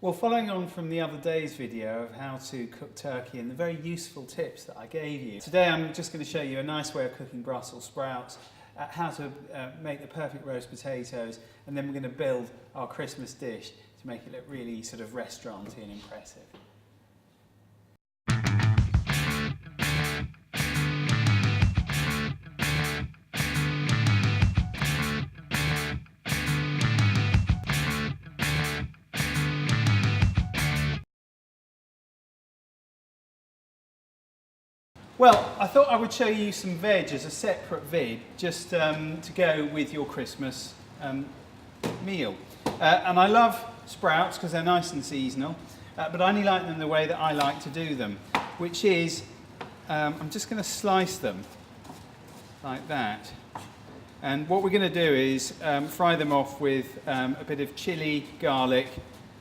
Well, following on from the other day's video of how to cook turkey and the very useful tips that I gave you, today I'm just going to show you a nice way of cooking Brussels sprouts, how to make the perfect roast potatoes, and then we're going to build our Christmas dish to make it look really sort of restauranty and impressive. Well, I thought I would show you some veg as a separate vid, just to go with your Christmas meal. And I love sprouts because they're nice and seasonal, but I only like them the way that I like to do them, which is, I'm just going to slice them like that. And what we're going to do is fry them off with a bit of chilli, garlic,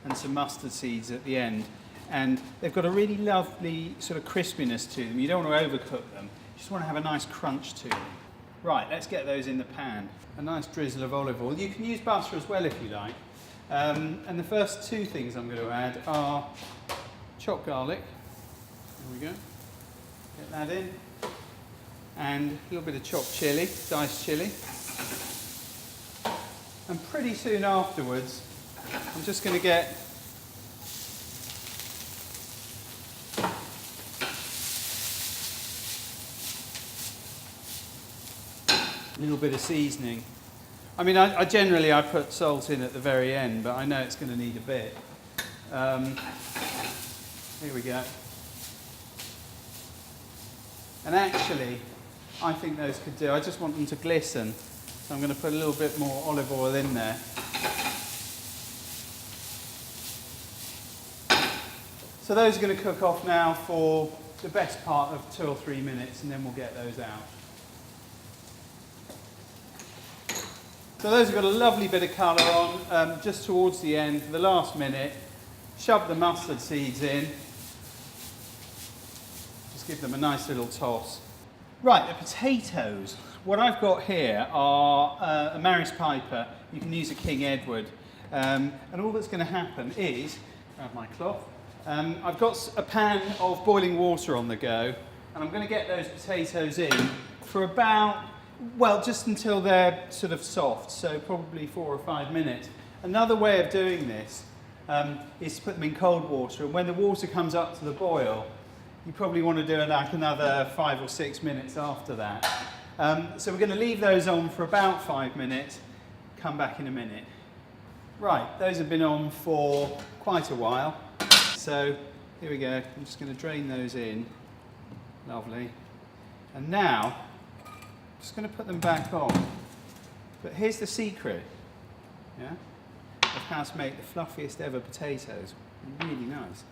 and some mustard seeds at the end. And they've got a really lovely sort of crispiness to them. You don't want to overcook them. You just want to have a nice crunch to them. Right, let's get those in the pan. A nice drizzle of olive oil. You can use butter as well if you like. And the first two things I'm going to add are chopped garlic. There we go. Get that in. And a little bit of chopped chilli, diced chilli. And pretty soon afterwards, I'm just going to get a little bit of seasoning. I mean, I generally put salt in at the very end, but I know it's going to need a bit. Here we go. And actually, I think those could do. I just want them to glisten, so I'm going to put a little bit more olive oil in there. So those are going to cook off now for the best part of 2 or 3 minutes, and then we'll get those out. So those have got a lovely bit of colour on, just towards the end, for the last minute. Shove the mustard seeds in. Just give them a nice little toss. Right, the potatoes. What I've got here are a Maris Piper. You can use a King Edward. And all that's going to happen is, grab my cloth, I've got a pan of boiling water on the go, and I'm going to get those potatoes in for about, well, just until they're sort of soft, so probably 4 or 5 minutes. Another way of doing this is to put them in cold water, and when the water comes up to the boil, you probably want to do it like another 5 or 6 minutes after that. So we're going to leave those on for about 5 minutes, come back in a minute. Right, those have been on for quite a while, so here we go. I'm just going to drain those in, lovely. And now, just going to put them back on. But here's the secret, yeah, of how to make the fluffiest ever potatoes. Really nice.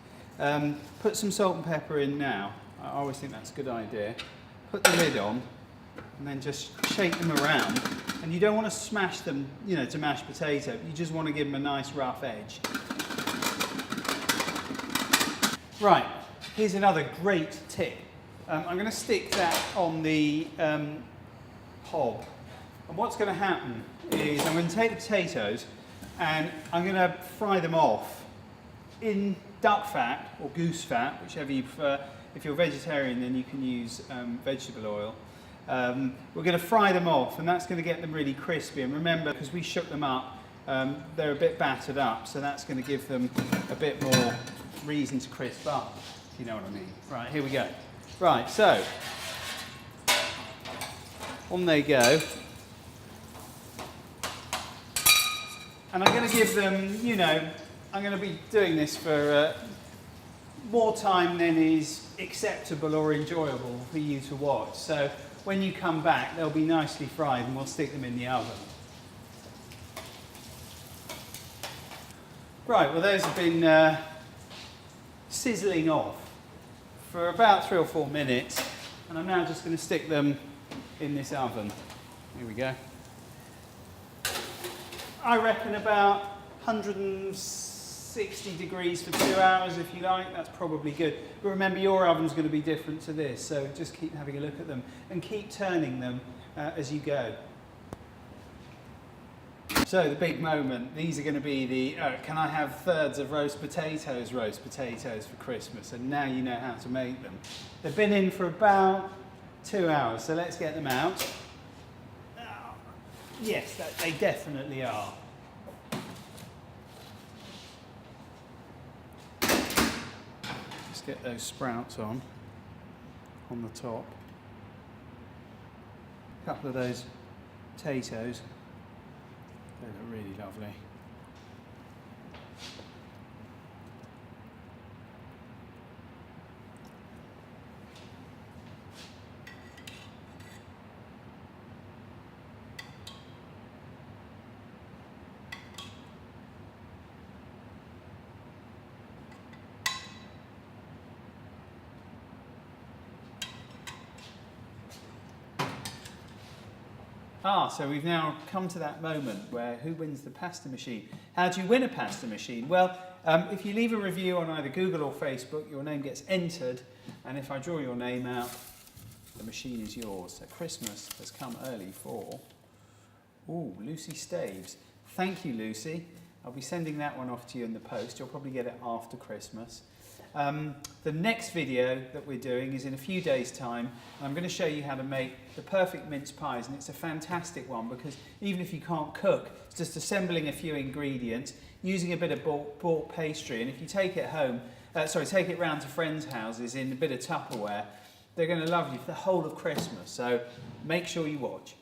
Put some salt and pepper in now. I always think that's a good idea. Put the lid on, and then just shake them around. And you don't want to smash them, you know, to mash potato. You just want to give them a nice rough edge. Right, here's another great tip. I'm going to stick that on the hob, and what's going to happen is I'm going to take the potatoes and I'm going to fry them off in duck fat or goose fat, whichever you prefer. If you're vegetarian, then you can use vegetable oil. We're going to fry them off, and that's going to get them really crispy. And remember, because we shook them up, they're a bit battered up, so that's going to give them a bit more reason to crisp up, if you know what I mean. Right, here we go. Right, so on they go. And I'm going to give them, you know, I'm going to be doing this for more time than is acceptable or enjoyable for you to watch. So when you come back, they'll be nicely fried, and we'll stick them in the oven. Right, well, those have been sizzling off for about 3 or 4 minutes, and I'm now just going to stick them in this oven. Here we go. I reckon about 160 degrees for 2 hours if you like. That's probably good. But remember, your oven's going to be different to this, so just keep having a look at them and keep turning them as you go. So the big moment, these are going to be the, can I have thirds of roast potatoes for Christmas? And now you know how to make them. They've been in for about 2 hours, so let's get them out. Oh, yes, they definitely are. Let's get those sprouts on the top. A couple of those potatoes. They look really lovely. So we've now come to that moment where who wins the pasta machine? How do you win a pasta machine? Well, if you leave a review on either Google or Facebook, your name gets entered, and if I draw your name out, the machine is yours. So Christmas has come early for, Lucy Staves. Thank you, Lucy. I'll be sending that one off to you in the post. You'll probably get it after Christmas. The next video that we're doing is in a few days' time, and I'm going to show you how to make the perfect mince pies, and it's a fantastic one because even if you can't cook, it's just assembling a few ingredients, using a bit of bought pastry, and if you take it home, take it round to friends' houses in a bit of Tupperware, they're going to love you for the whole of Christmas, so make sure you watch.